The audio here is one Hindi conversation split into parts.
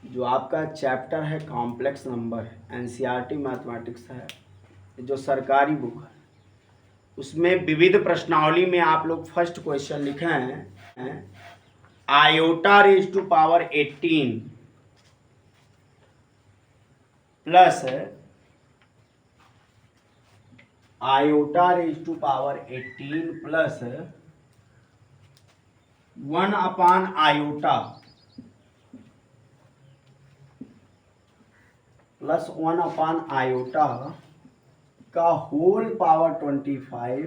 जो आपका चैप्टर है कॉम्प्लेक्स नंबर एनसीईआरटी मैथमेटिक्स है, जो सरकारी बुक है, उसमें विविध प्रश्नावली में आप लोग फर्स्ट क्वेश्चन लिखे हैं iota raise to power 18 plus iota raise to power 18 plus 1 upon iota plus 1 upon iota का होल पावर 25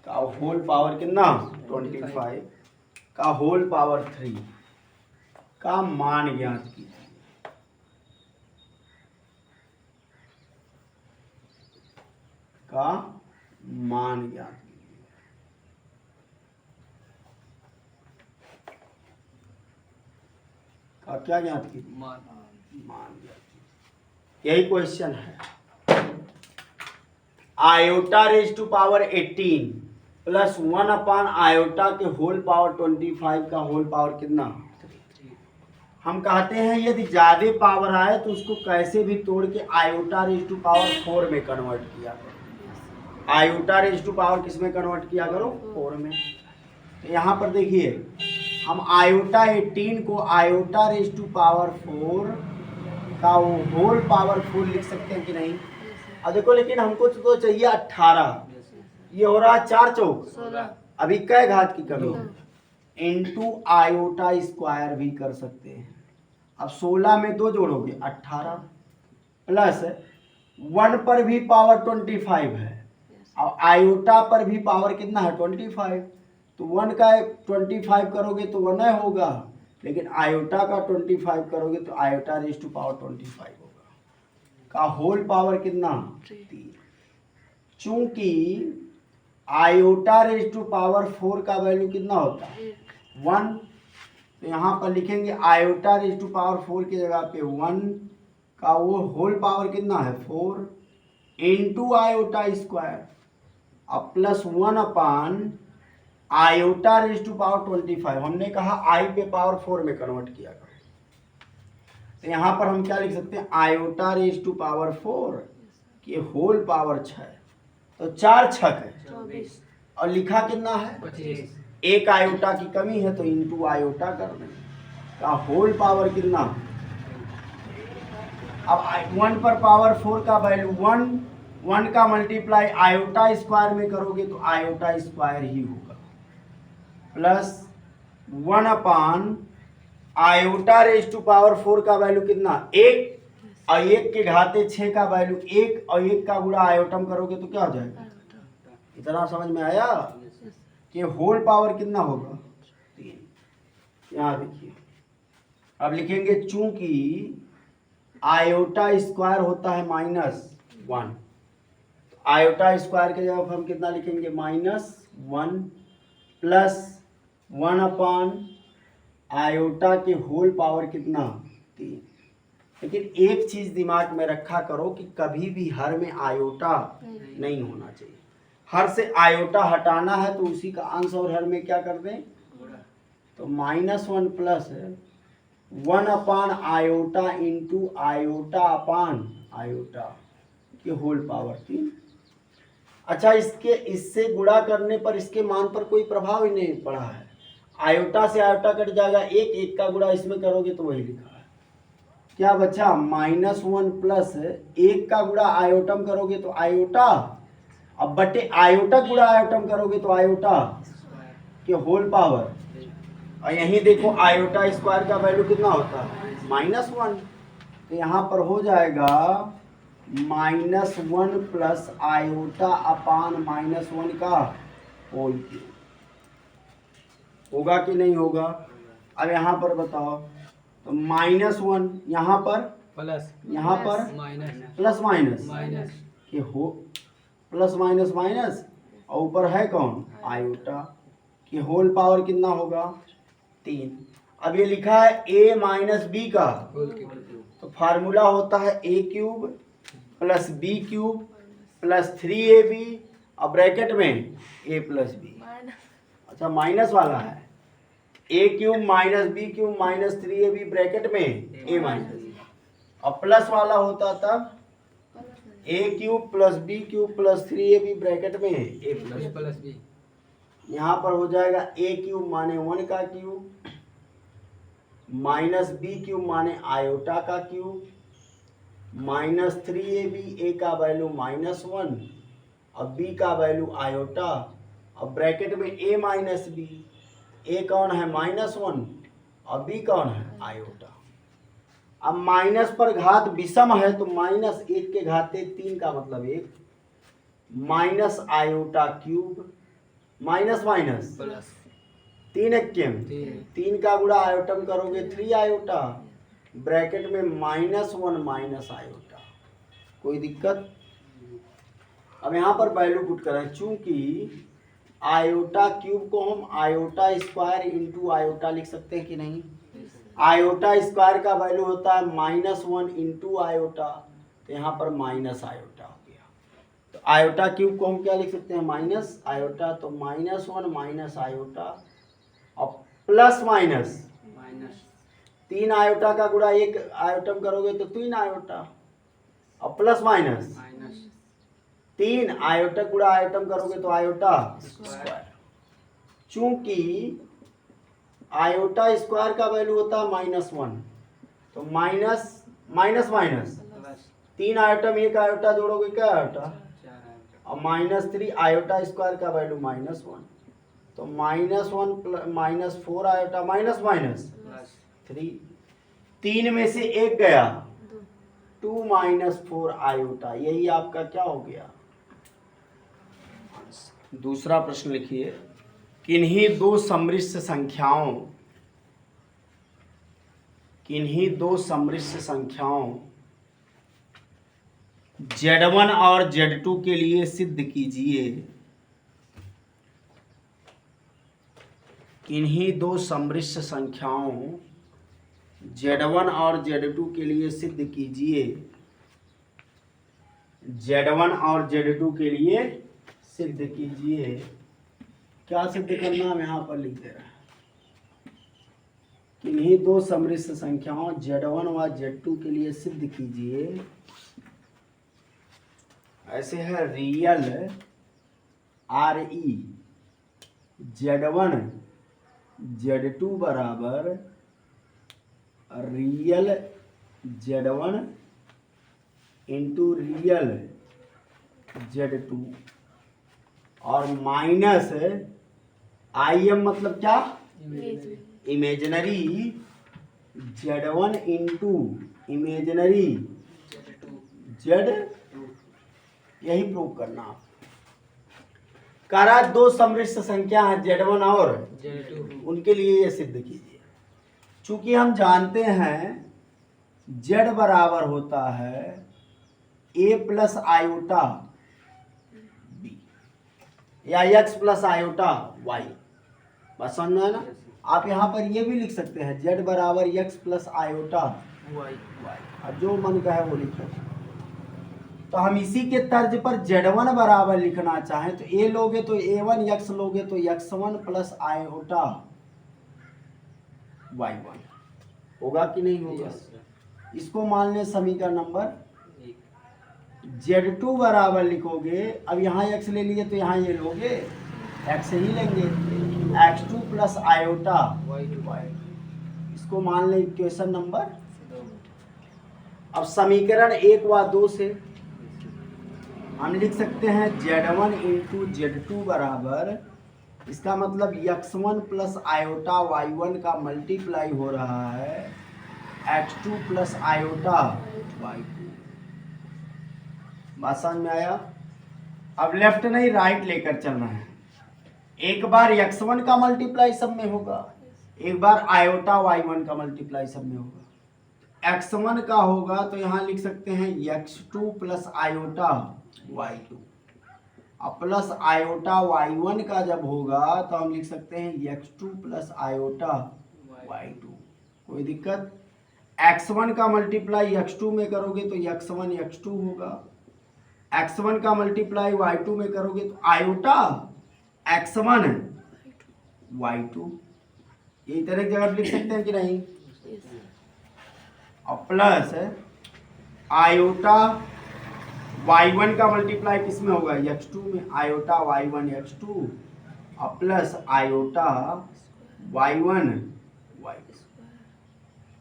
का होल पावर कितना 25 का होल पावर 3 का मान ज्ञात कीजिए। का मान ज्ञात कीजिए। का क्या ज्ञात कीजिए? मान ज्ञात कीजिए। यही क्वेश्चन है। Iota raise to power 18 plus 1 upon iota के होल पावर 25 का होल पावर कितना? हम कहते हैं यदि ज्यादा पावर आए तो उसको कैसे भी तोड़ के आयोटा रेज टू पावर 4 में कन्वर्ट किया करो। आयोटा रेज टू पावर किस में कन्वर्ट किया करो? 4 में। तो यहाँ पर देखिए हम आयोटा 18 को आयोटा रेज टू पावर 4 का वो होल पावर 4 लिख सकते हैं कि नहीं? अब देखो लेकिन हमको तो चाहिए 18, ये हो रहा 4 चौक 16। अभी कै घात की कमी? इंटू आयोटा स्क्वायर भी कर सकते हैं। अब 16 में 2 जोड़ोगे 18 प्लस 1 पर भी पावर 25 है और आयोटा पर भी पावर कितना है 25। तो 1 का 25 करोगे तो 1 होगा, लेकिन आयोटा का 25 करोगे तो आयोटा रेज टू पावर 25 होगा। का होल पावर कितना 3। चूंकि आयोटा रेज टू पावर 4 का वैल्यू कितना होता है 1, तो यहाँ पर लिखेंगे आयोटा रेज टू पावर 4 की जगह पे 1 का वो होल पावर कितना है 4 इंटू आयोटा स्क्वायर अब plus 1 upon iota raise to power 25। हमने कहा आई पे पावर 4 में कन्वर्ट किया करो। तो यहाँ पर हम क्या लिख सकते हैं आयोटा रेज टू पावर 4 की होल पावर 6, तो 4 छक है 24 और लिखा कितना है 25। एक आयोटा की कमी है तो इंटू आयोटा कर देंगे। का होल पावर कितना? अब 1 पर पावर 4 का वैल्यू 1 का मल्टीप्लाई आयोटा स्क्वायर में करोगे तो आयोटा स्क्वायर ही होगा plus 1 upon iota raise to power 4 का वैल्यू कितना 1 और 1 के घाते 6 का वैल्यू 1 और 1 का गुणा आयोटम करोगे तो क्या हो जाएगा? इतना समझ में आया कि होल पावर कितना होगा 3। यहाँ देखिए अब लिखेंगे चूंकि आयोटा स्क्वायर होता है -1, तो आयोटा स्क्वायर के जगह हम कितना लिखेंगे -1 प्लस 1 अपान आयोटा के होल पावर कितना 3। लेकिन एक चीज दिमाग में रखा करो कि कभी भी हर में आयोटा नहीं होना चाहिए। हर से आयोटा हटाना है तो उसी का अंश और हर में क्या कर दें तो -1 plus 1 upon iota into iota अपान आयोटा के होल पावर 3। अच्छा इससे गुणा करने पर इसके मान पर कोई प्रभाव ही नहीं पड़ा है। आयोटा से आयोटा कट जाएगा, 1 का गुणा इसमें करोगे तो वही लिखा है। क्या बचा -1 प्लस 1 का गुणा आयोटम करोगे तो आयोटा, अब बटे आयोटा गुणा आयोटम करोगे तो आयोटा के होल पावर। और यहीं देखो आयोटा स्क्वायर का वैल्यू कितना होता है -1, तो यहाँ पर हो जाएगा -1 प्लस आयोटा अपान -1 का होल क्यूब। होगा कि नहीं होगा? अब यहाँ पर बताओ तो -1 यहाँ पर प्लस, यहाँ पर प्लस माइनस कि हो प्लस माइनस माइनस और ऊपर है कौन आयोटा कि होल पावर कितना होगा 3। अब ये लिखा है a माइनस बी का, तो फार्मूला होता है a cube plus b cube plus 3ab और ब्रैकेट में a प्लस बी। अच्छा माइनस वाला है a cube minus b cube minus 3ab bracket में ए माइनस, और प्लस वाला होता तब a cube plus b cube plus 3ab bracket में ए प्लस बी। यहाँ पर हो जाएगा ए क्यूब माने 1 का क्यूब माइनस बी क्यूब माने आयोटा का क्यूब माइनस 3ab, ए का वैल्यू -1 और बी का वैल्यू आयोटा, और ब्रैकेट में ए माइनस बी, ए कौन है -1 और बी कौन है आयोटा। अब माइनस पर घात विषम है तो -1 के घाते 3 का मतलब 1 minus iota cube minus minus 3 एक्केम 3 का गुणा आयोटम करोगे 3 आयोटा ब्रैकेट में -1 माइनस आयोटा। कोई दिक्कत? अब यहाँ पर वैल्यू पुट करें, चूंकि आयोटा क्यूब को हम आयोटा स्क्वायर इंटू आयोटा लिख सकते हैं कि नहीं। आयोटा स्क्वायर का वैल्यू होता है -1 इंटू आयोटा, तो यहाँ पर माइनस आयोटा हो गया। तो आयोटा क्यूब को हम क्या लिख सकते हैं माइनस आयोटा, तो -1 माइनस आयोटा और प्लस माइनस 3 आयोटा का गुणा 1 आयोटम करोगे तो 3 आयोटा और प्लस माइनस 3 आयोटा गुणा आयोटम करोगे तो आयोटा स्क्वायर। चूंकि आयोटा स्क्वायर का वैल्यू होता है -1, तो माइनस माइनस माइनस 3 आयोटम 1 आयोटा जोड़ोगे क्या आयोटा, और -3 आयोटा स्क्वायर का वैल्यू -1, तो -1 -4 आयोटा माइनस माइनस 3, 3 में से 1 गया 2 -4 आयोटा। यही आपका क्या हो गया। दूसरा प्रश्न लिखिए, किन्हीं दो सम्मिश्र संख्याओं Z1 और Z2 के लिए सिद्ध कीजिए। किन्हीं दो सम्मिश्र संख्याओं Z1 और Z2 के लिए सिद्ध कीजिए। Z1 और Z2 के लिए सिद्ध कीजिए। क्या सिद्ध करना हम यहाँ पर लिख दे रहे हैं, किन्हीं दो सम्मिश्र संख्याओं Z1 व Z2 के लिए सिद्ध कीजिए। ऐसे है रियल RE Z1 Z2 बराबर real Z1 into real Z2 और माइनस IM मतलब क्या imaginary Z1 into imaginary Z2। यही प्रूव करना आप। करा दो सम्मिश्र संख्या है Z1 और Z2, उनके लिए ये सिद्ध कीजिए। चूंकि हम जानते हैं Z बराबर होता है A प्लस आयोटा B या X प्लस आयोटा Y, बस समझ में है ना। आप यहाँ पर ये भी लिख सकते हैं Z बराबर X प्लस आयोटा Y, अब जो मन का है वो लिखो। तो हम इसी के तर्ज पर Z1 बराबर लिखना चाहें तो A लोगे तो A1, X लोगे तो X1 प्लस आयोटा Y1 होगा कि नहीं होगा। इसको मान लें समीकरण नंबर। Z2 बराबर लिखोगे, अब यहाँ X ले लिए तो यहाँ ये लोगे X ही लेंगे, X2 प्लस आयोटा Y2। इसको मान लें इक्वेशन नंबर। अब समीकरण 1 व 2 से हम लिख सकते हैं Z1 इंटू Z2 बराबर, इसका मतलब X1 प्लस आयोटा Y1 का मल्टीप्लाई हो रहा है X2 प्लस आयोटा Y2। बात समझ में आया। अब लेफ्ट नहीं राइट लेकर चलना है। एक बार X1 का मल्टीप्लाई सब में होगा, एक बार आयोटा Y1 का मल्टीप्लाई सब में होगा। X1 का होगा तो यहाँ लिख सकते हैं X2 प्लस आयोटा Y2, अब प्लस आयोटा Y1 का जब होगा तो हम लिख सकते हैं X2 प्लस आयोटा Y2। कोई दिक्कत? X1 का मल्टीप्लाई X2 में करोगे तो X1 X2 होगा, X1 का मल्टीप्लाई Y2 में करोगे तो आयोटा X1 Y2। ये इतने जगह लिख सकते हैं कि नहीं? और प्लस आयोटा y1 का मल्टीप्लाई किस में होगा? x2 में। आयोटा y1 x2 और प्लस आयोटा y1 y2।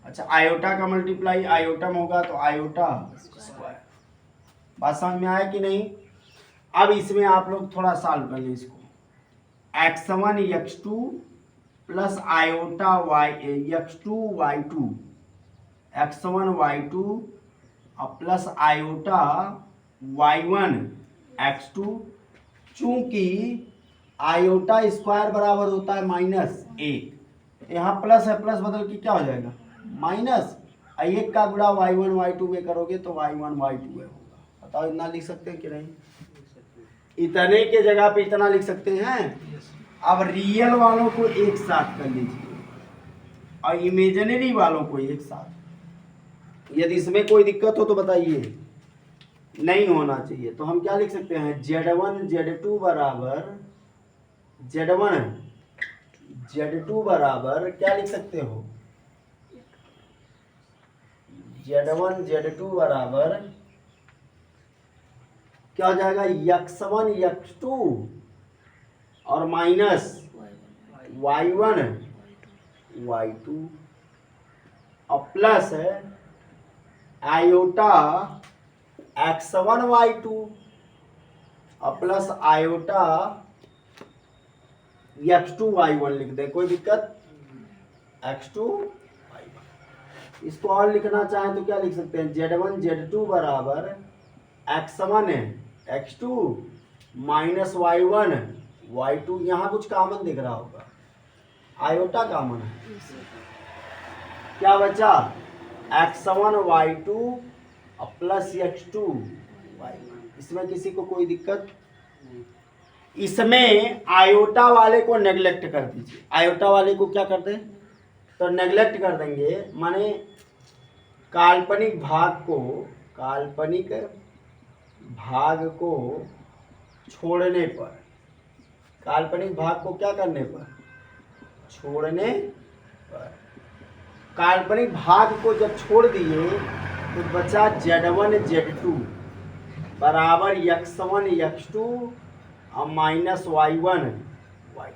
अच्छा, आयोटा का मल्टीप्लाई आयोटा में होगा तो आयोटा स्क्वायर। बात समझ में आया कि नहीं? अब इसमें आप लोग थोड़ा सॉल्व कर लें इसको। x1 x2 plus iota x2 y2, x1 y2 और प्लस आयोटा y1 x2। चूंकि आयोटा स्क्वायर बराबर होता है -1, यहाँ प्लस है, प्लस बदल के क्या हो जाएगा? माइनस। एक का गुणा y1 y2 में करोगे तो y1 y2 है होगा। बताओ, इतना लिख सकते हैं कि नहीं? इतने के जगह पे इतना लिख सकते हैं। अब रियल वालों को एक साथ कर लीजिए और इमेजिनरी वालों को एक साथ। यदि इसमें कोई दिक्कत हो तो बताइए, नहीं होना चाहिए। तो हम क्या लिख सकते हैं? z1 z2 बराबर z1 z2 बराबर क्या लिख सकते हो? z1 z2 बराबर क्या हो जाएगा? x1 x2 और माइनस y1 y2 और प्लस आयोटा x1 y2 और प्लस आयोटा x2 y1 लिख दें, कोई दिक्कत? x2 y1। इसको और लिखना चाहें तो क्या लिख सकते हैं? z1 z2 बराबर x1 x2 minus y1 y2। यहाँ कुछ कॉमन दिख रहा होगा, आयोटा कॉमन है। क्या बचा? x1 y2 और प्लस x2 y1। इसमें किसी को कोई दिक्कत? इसमें आयोटा वाले को नेग्लेक्ट कर दीजिए। आयोटा वाले को क्या कर दें? तो नेग्लेक्ट कर देंगे, माने काल्पनिक भाग को छोड़ने पर, काल्पनिक भाग को क्या करने पर? छोड़ने पर। काल्पनिक भाग को जब छोड़ दिए तो बचा z1 z2 बराबर x1 x2 और माइनस y1 y।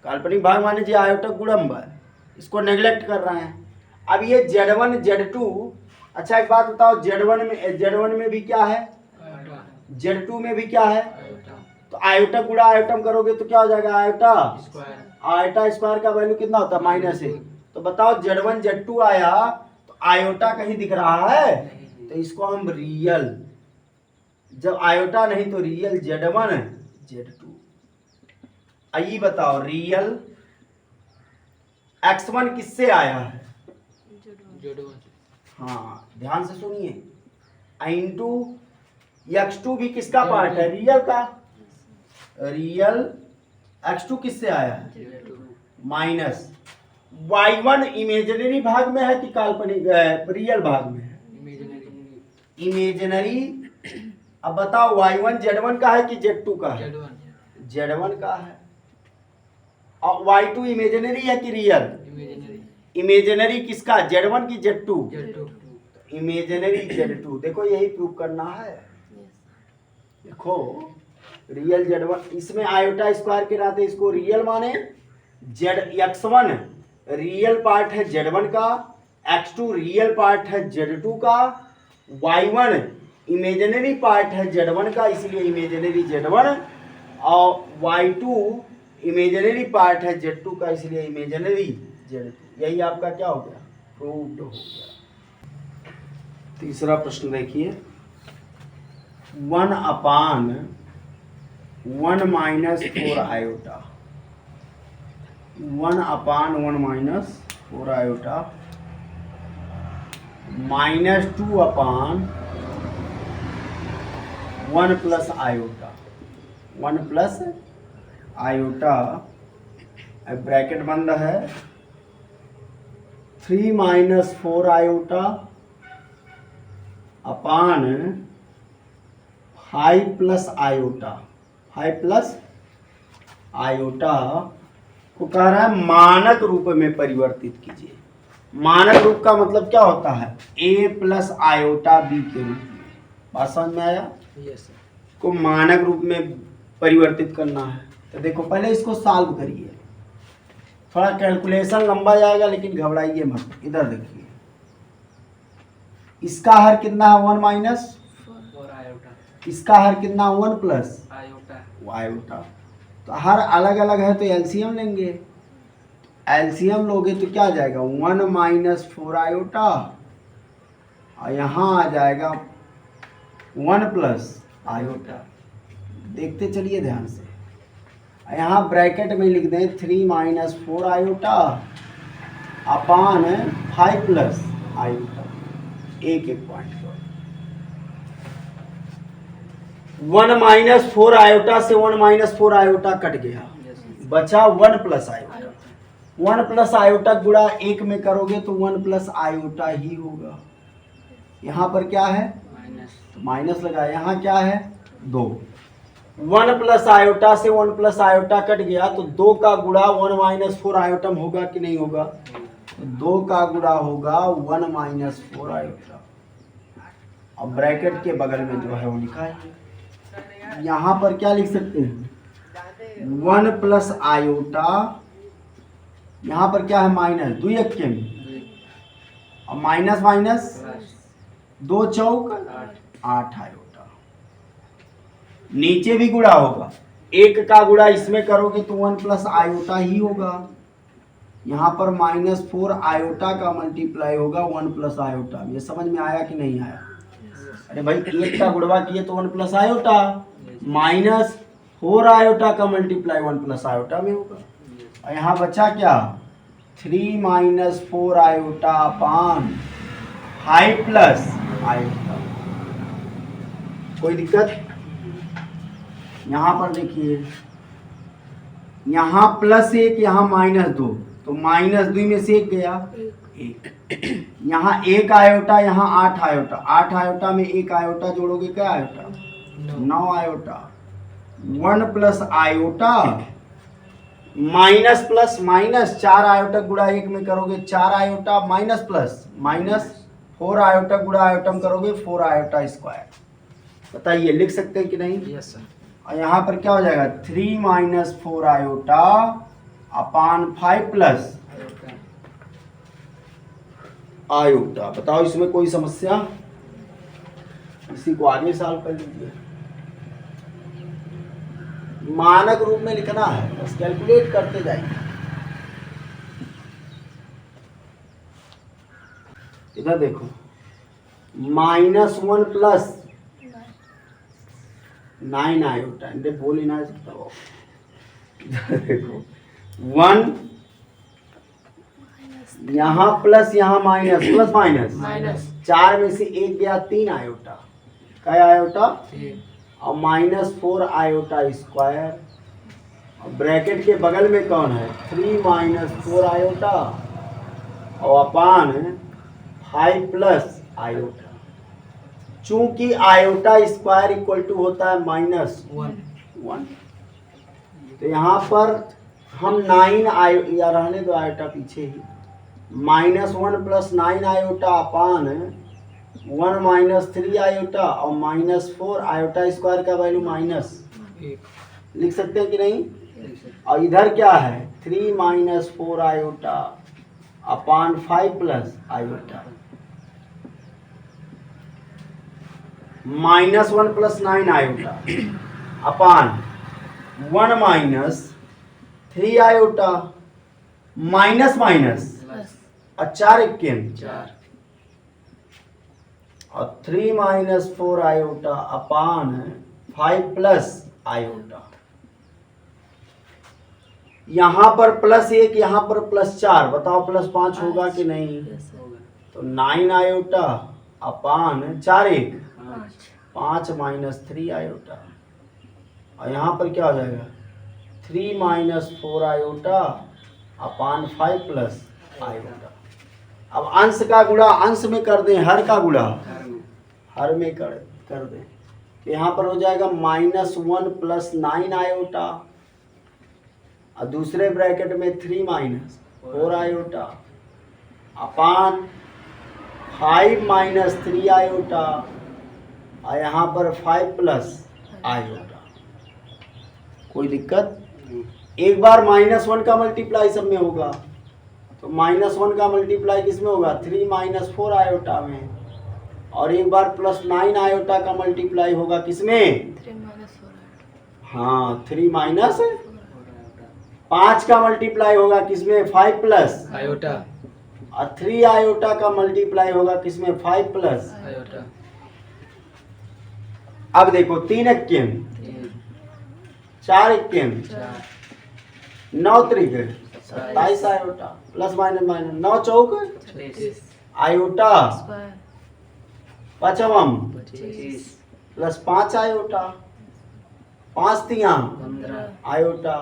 काल्पनिक भाग माने जी आयोटा गुणम्ब है, इसको नेग्लेक्ट कर रहे हैं। अब ये z1 z2, अच्छा एक बात बताओ, z1 में भी क्या है? z2 में भी क्या है? तो आयोटा गुणा आयोटम करोगे तो क्या हो जाएगा? आयोटा स्क्वायर का वैल्यू कितना होता है? -1। तो बताओ, z1 z2 आया तो आयोटा कहीं दिख रहा है? तो इसको हम रियल, जब आयोटा नहीं तो रियल z1 z2। आइए बताओ, रियल x1 किससे आया है? हाँ, ध्यान से सुनिए। इंटू x2 भी किसका पार्ट है? रियल का। रियल x2 किससे आया है? माइनस y1 इमेजिनरी भाग में है कि काल्पनिक रियल भाग में है? इमेजिनरी। अब बताओ, y1 z1 का है कि z2 का है? z1 का है। और y2 इमेजिनरी है कि रियल? इमेजिनरी किसका? z1 की z2? Imaginary z2। देखो, यही प्रूव करना है। देखो, रियल z1, इसमें आयोटा स्क्वायर के नाते इसको रियल माने। x1 रियल पार्ट है z1 का, x2 रियल पार्ट है z2 का, y1 इमेजिनरी पार्ट है z1 का, इसलिए इमेजिनरी z1, और y2 इमेजिनरी पार्ट है z2 का, इसलिए इमेजिनरी z2। यही आपका क्या हो गया? प्रूव्ड हो गया। तीसरा प्रश्न देखिए, 1/1 minus 4 iota, 1/1 minus 4 iota minus 2/1 plus iota, 1 plus iota, bracket बंद है, 3 माइनस 4 आयोटा अपान 5 प्लस आयोटा, 5 प्लस आयोटा को कह रहा है मानक रूप में परिवर्तित कीजिए। मानक रूप का मतलब क्या होता है? a प्लस आयोटा b के रूप में। बात समझ में आया? Yes sir. को मानक रूप में परिवर्तित करना है। तो देखो पहले इसको सॉल्व करिए, थोड़ा कैलकुलेशन लंबा जाएगा लेकिन घबराइए मत। इधर देखिए, इसका हर कितना है? 1 माइनस, और आयोटा, इसका हर कितना? 1 प्लस आयोटा, आयोटा। तो हर अलग अलग है तो एलसीएम लेंगे। एलसीएम लोगे तो क्या आ जाएगा? 1 माइनस 4 आयोटा, और यहाँ आ जाएगा 1 प्लस आयोटा। देखते चलिए ध्यान से। यहाँ ब्रैकेट में लिख दें 3 माइनस 4 आयोटा अपान 5 प्लस आयोटा। एक एक पॉइंट 1 माइनस 4 आयोटा से 1 माइनस 4 आयोटा कट गया, बचा 1 प्लस आयोटा। 1 प्लस आयोटा गुणा 1 में करोगे तो 1 प्लस आयोटा ही होगा। यहाँ पर क्या है? माइनस, तो माइनस लगा। यहाँ क्या है? 2। 1 प्लस आयोटा से 1 प्लस आयोटा कट गया तो 2 का गुणा 1 माइनस 4 आयोटम होगा कि नहीं होगा? तो 2 का गुणा होगा 1 माइनस 4 आयोटा। अब ब्रैकेट के बगल में जो है वो लिखा है। यहाँ पर क्या लिख सकते हैं? 1 प्लस आयोटा, यहाँ पर क्या है? माइनस 2 एक के में, और माइनस माइनस 2 चौक 8 आयोटा। नीचे भी गुणा होगा, 1 का गुणा इसमें करोगे तो 1 प्लस आयोटा ही होगा। यहाँ पर माइनस 4 आयोटा का मल्टीप्लाई होगा 1 प्लस आयोटा। ये समझ में आया कि नहीं आया? अरे भाई 1 का गुणा किए तो 1 प्लस आयोटा, माइनस 4 आयोटा का मल्टीप्लाई 1 प्लस आयोटा में होगा। और यहाँ बचा क्या? 3 माइनस 4 आयोटा अपान 5 प्लस आयोटा। कोई दिक्कत? यहाँ पर देखिए, यहाँ प्लस 1, यहाँ माइनस 2, तो माइनस 2 में से 1 गया 1। यहाँ 1 आयोटा, यहाँ 8 आयोटा। 8 आयोटा में 1 आयोटा जोड़ोगे क्या iota? 9 iota. 1 plus iota minus plus minus 4 iota गुणा 1 में करोगे 4 iota, minus plus minus 4 iota गुणा आयोटम करोगे 4 आयोटा स्क्वायर। बताइए लिख सकते हैं कि नहीं? Yes sir. और यहाँ पर क्या हो जाएगा? 3 माइनस 4 आयोटा अपान 5 प्लस आयोटा। बताओ इसमें कोई समस्या? इसी को आगे सॉल्व कर लीजिए। मानक रूप में लिखना है, बस कैलकुलेट करते जाइए। इधर देखो, -1 प्लस 9 आयोटा। बोल ही ना सकता वो। देखो 1, यहाँ प्लस यहाँ माइनस, प्लस माइनस 4 में से 1 गया 3 आयोटा। क्या आयोटा? और -4 आयोटा स्क्वायर। और ब्रैकेट के बगल में कौन है? 3 माइनस 4 आयोटा और अपान 5 प्लस आयोटा। चूंकि आयोटा स्क्वायर इक्वल टू होता है -1, तो यहाँ पर हम 9 या रहने दो आयोटा पीछे ही, -1 प्लस 9 आयोटा अपान 1 माइनस 3 आयोटा और -4 आयोटा स्क्वायर का वैल्यू माइनस। लिख सकते हैं कि नहीं? और इधर क्या है? 3 माइनस 4 आयोटा अपान 5 प्लस आयोटा। -1 प्लस 9 आयोटा अपान 1 माइनस 3 आयोटा, माइनस माइनस और 4 इक्कीन 4, और 3 माइनस 4 आयोटा अपान 5 प्लस आयोटा। यहाँ पर +1, यहाँ पर +4। बताओ +5 होगा कि नहीं? तो 9 आयोटा अपान 4 1 5 माइनस 3 आयोटा। और यहाँ पर क्या हो जाएगा? 3 माइनस 4 आयोटा अपान 5 प्लस आयोटा। अब अंश का गुणा अंश में कर दें, हर का गुणा हर में कर दें, तो यहाँ पर हो जाएगा -1 प्लस 9 आयोटा और दूसरे ब्रैकेट में 3 माइनस 4 आयोटा अपान 5 माइनस 3 आयोटा और यहाँ पर 5 प्लस आयोटा। कोई दिक्कत? एक बार -1 का मल्टीप्लाई सब में होगा, तो -1 का मल्टीप्लाई किस में होगा? 3 माइनस 4 आयोटा में। और एक बार +9 आयोटा का मल्टीप्लाई होगा किसमें? 3 - 4 हाँ 3 माइनस 5 का मल्टीप्लाई होगा किसमें? 5 प्लस आयोटा और 3 आयोटा का मल्टीप्लाई होगा किसमें? 5 प्लस आयोटा। अब देखो 3 एक्केम 4 एक्केम 9 त्रिक 27 आयोटा प्लस माइनस माइनस 9 चौक 36 आयोटा स्क्वायर पचवम 25 प्लस 5 आयोटा 5 तिया 15 iota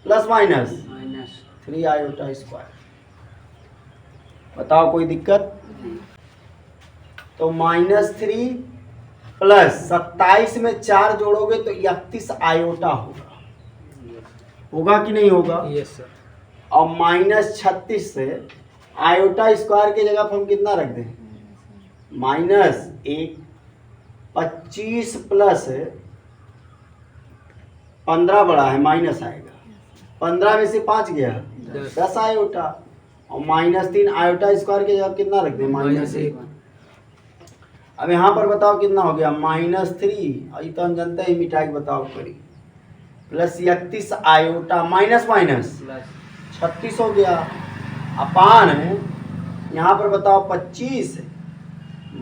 plus minus minus 3 iota square. बताओ कोई दिक्कत? तो -3 प्लस 27 में 4 जोड़ोगे तो 31 आयोटा होगा। होगा कि नहीं होगा? Yes sir. और -36 से आयोटा स्क्वायर की जगह पर हम कितना रख दें? -1 25 प्लस 15 बड़ा है माइनस आएगा, 15 में से 5 गया 10 आयोटा और -3 आयोटा स्क्वायर की जगह कितना रख दें? -1। अब यहाँ पर बताओ कितना हो गया? -3 और ये तो हम जानते हैं मिठाई बताओ करी plus 31 iota minus minus plus 36 हो गया अपान यहाँ पर बताओ 25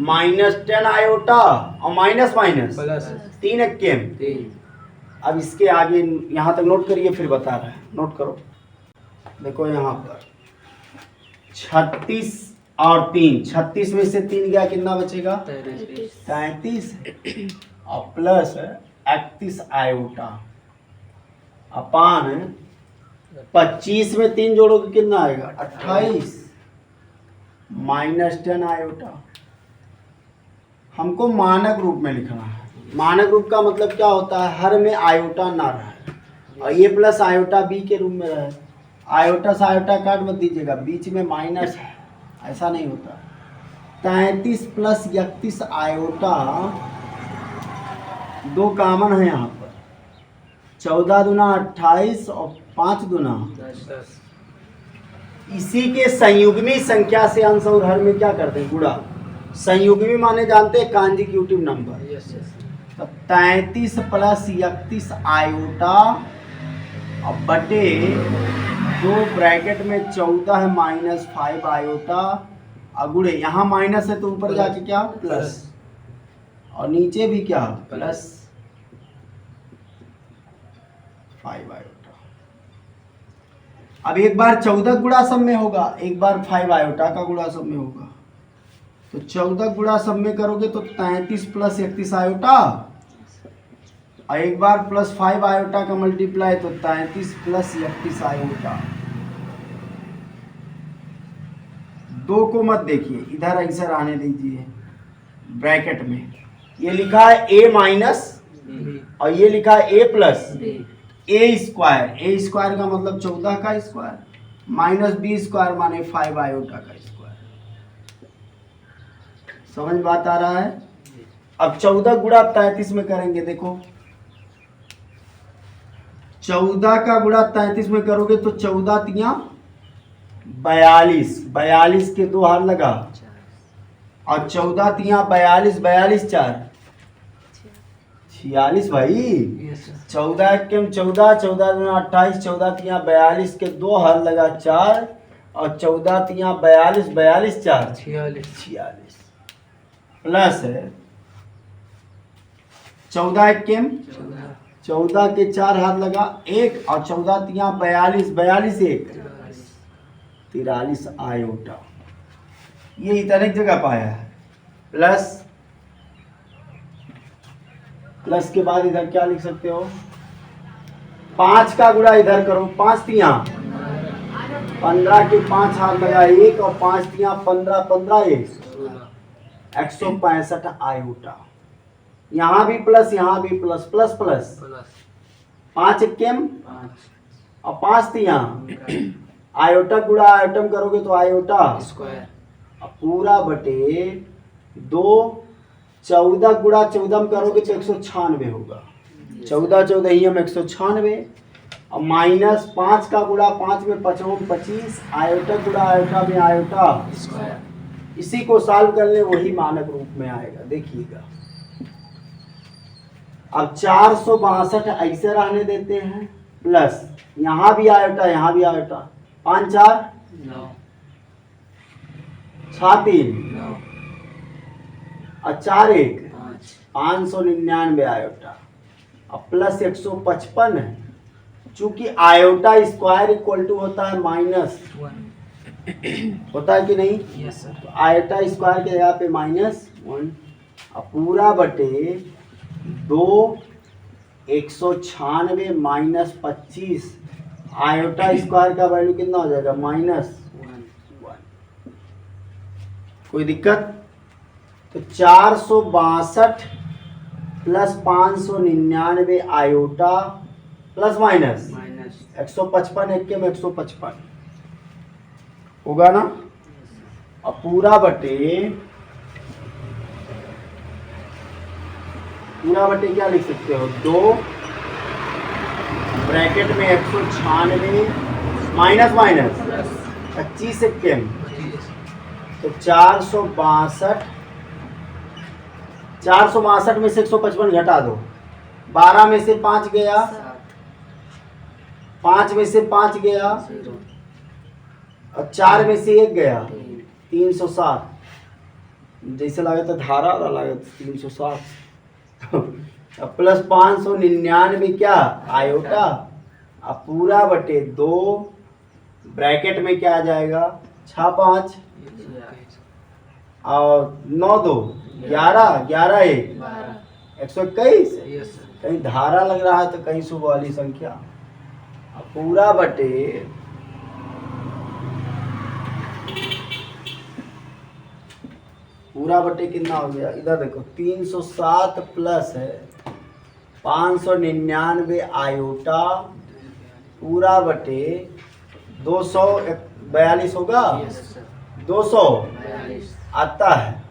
-10 आयोटा और माइनस माइनस प्लस 3 एक्केम। 3 अब इसके आगे यहाँ तक नोट करिए फिर बता रहा है, नोट करो। देखो यहाँ पर 36 और 3, 36 में से 3 गया कितना बचेगा? 33 और प्लस 31 आयोटा अपान 25 में 3 जोड़ोगे कितना आएगा? 28 -10 आयोटा। हमको मानक रूप में लिखना है। मानक रूप का मतलब क्या होता है? हर में आयोटा ना रहे और ये प्लस आयोटा बी के रूप में रहे। आयोटा से आयोटा काट मत दीजिएगा, बीच में माइनस है, ऐसा नहीं होता। 33 प्लस 31 आयोटा 2 कामन है यहाँ पर, 14 दूना 28 और 5 दूना 10 इसी के संयुग्मी संख्या से अंश और हर में क्या करते हैं? गुणा। संयुग्मी माने जानते हैं कॉन्जिक्यूटिव नंबर। Yes yes. तो 33 प्लस 31 आयोटा और बटे 2 ब्रैकेट में 14 माइनस 5 आयोटा अगुड़े यहाँ माइनस है तो ऊपर जाके क्या? प्लस और नीचे भी क्या? Plus 5 iota. अब एक बार 14 गुणा सब में होगा, एक बार 5 आयोटा का गुणा सब में होगा। तो 14 गुणा सब में करोगे तो 33 प्लस 31 आयोटा और एक बार प्लस 5 आयोटा का मल्टीप्लाई तो 33 प्लस 31 आयोटा। 2 को मत देखिए, इधर ऐसा आने दीजिए ब्रैकेट में। ये लिखा है a माइनस और ये लिखा है a plus a square. a square का मतलब 14 का स्क्वायर माइनस b स्क्वायर माने 5 आयोटा का स्क्वायर। समझ बात आ रहा है? अब 14 गुणा 33 में करेंगे। देखो 14 का गुणा 33 में करोगे तो 14 तिया 42, 42 के 2 हाथ लगा और 14 तिया 42, 42 4 46 भाई। Yes sir. 14 के 14, 14 दूना 28, 14 तिया 42 के 2 हाथ लगा 4 और 14 तिया 42, 42 4 46 प्लस है 14 के 14 के 4 हाथ लगा 1 और 14 तिया 42, 42 1 43 आयोटा। ये इतने जगह पाया है। प्लस के बाद इधर क्या लिख सकते हो? 5 का गुणा इधर करो, 5 तिया 15 के 5 हाथ लगा 1 और 5 तिया 15, 15 1 165 आयोटा। यहाँ भी प्लस यहाँ भी प्लस, प्लस प्लस 5 एक्केम और 5 थी यहाँ, आयोटा गुणा आयोटम करोगे तो आयोटा स्क्वायर अब पूरा बटे 2, 14 गुणा 14 करोगे तो 196 होगा, 14 14 ही हम 196, और माइनस 5 का गुणा 5 में 5 25, आयोटा गुणा आयोटा में आयोटा स्क्वायर। इसी को सॉल्व कर ले वही मानक रूप में आएगा। देखिएगा अब 462 ऐसे रहने देते हैं, प्लस यहाँ भी आयोटा यहाँ भी आयोटा, 5 4 9 6 3 9 और 4 1 5 599 आयोटा, अब प्लस 155 है, चूंकि आयोटा स्क्वायर इक्वल टू होता है माइनस, 1 होता है कि नहीं, यस सर। तो आयोटा स्क्वायर के जगह पे -1, अब पूरा बटे 2 196 माइनस 25, आयोटा स्क्वायर का वैल्यू कितना हो जाएगा -1। कोई दिक्कत? तो 462 plus 599 iota plus minus minus 155, एक के में 155 होगा ना। अब पूरा बटे क्या लिख सकते हो, 2 ब्रैकेट में 196 माइनस माइनस 25 इक्कीम, तो 462 में से 155 घटा दो, 12 में से 5 गया, 5 में से 5 गया, 0 और 4 में से 1 गया, 3 360, जैसे लगे तो धारा वाला लगे 360 अब प्लस 599 क्या आयोटा, अब पूरा बटे 2 ब्रैकेट में क्या आ जाएगा 6 5 और 9 2 11 11 1 121, यस सर। कहीं धारा लग रहा है तो कहीं शुभ वाली संख्या, अब पूरा बटे कितना हो गया, इधर देखो 307 प्लस है 599 आयोटा पूरा बटे 242 होगा, यस सर। 200 42 आता है।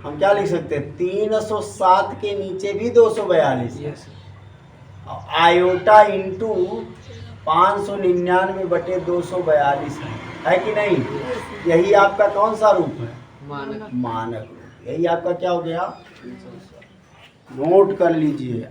हम क्या लिख सकते हैं, 307 के नीचे भी 242 यस सर। आयोटा इंटू 599 बटे 242 है कि नहीं। यही आपका कौन सा रूप है, मानक मानक रूप। यही आपका क्या हो गया, नोट कर लीजिए।